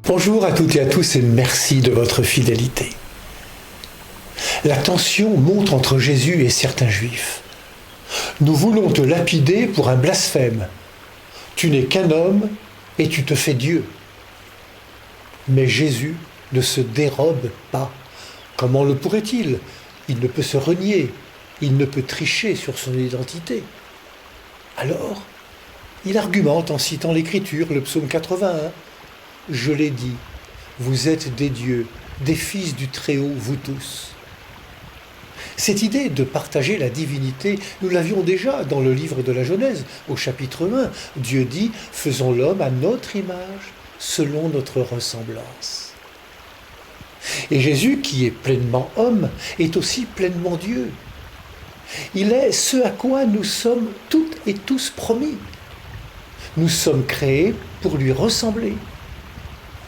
Bonjour à toutes et à tous et merci de votre fidélité. La tension monte entre Jésus et certains juifs. Nous voulons te lapider pour un blasphème. Tu n'es qu'un homme et tu te fais Dieu. Mais Jésus ne se dérobe pas. Comment le pourrait-il? Il ne peut se renier, il ne peut tricher sur son identité. Alors, il argumente en citant l'Écriture, le psaume 81. Je l'ai dit, vous êtes des dieux, des fils du Très-Haut, vous tous. Cette idée de partager la divinité, nous l'avions déjà dans le livre de la Genèse, au chapitre 1. Dieu dit, faisons l'homme à notre image, selon notre ressemblance. Et Jésus, qui est pleinement homme, est aussi pleinement Dieu. Il est ce à quoi nous sommes toutes et tous promis. Nous sommes créés pour lui ressembler.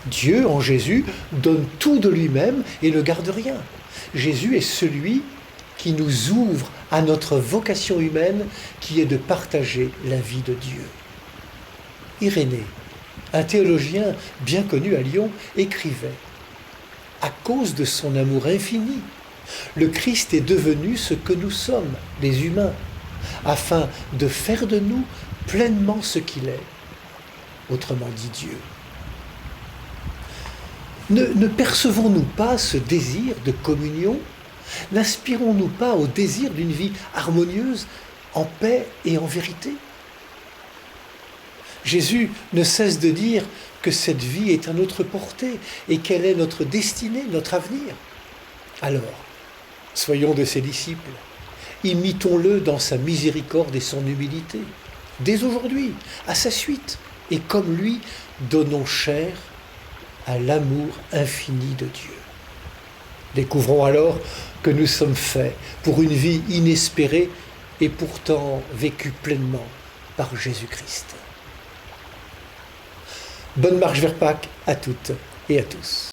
Dieu, en Jésus, donne tout de lui-même et ne garde rien. Jésus est celui qui nous ouvre à notre vocation humaine, qui est de partager la vie de Dieu. Irénée, un théologien bien connu à Lyon, écrivait « À cause de son amour infini, le Christ est devenu ce que nous sommes, les humains, afin de faire de nous pleinement ce qu'il est, autrement dit Dieu. » Ne percevons-nous pas ce désir de communion? N'aspirons-nous pas au désir d'une vie harmonieuse, en paix et en vérité? Jésus ne cesse de dire que cette vie est à notre portée et quelle est notre destinée, notre avenir. Alors, soyons de ses disciples, imitons-le dans sa miséricorde et son humilité. Dès aujourd'hui, à sa suite, et comme lui, donnons chair à l'amour infini de Dieu. Découvrons alors que nous sommes faits pour une vie inespérée et pourtant vécue pleinement par Jésus-Christ. Bonne marche vers Pâques à toutes et à tous.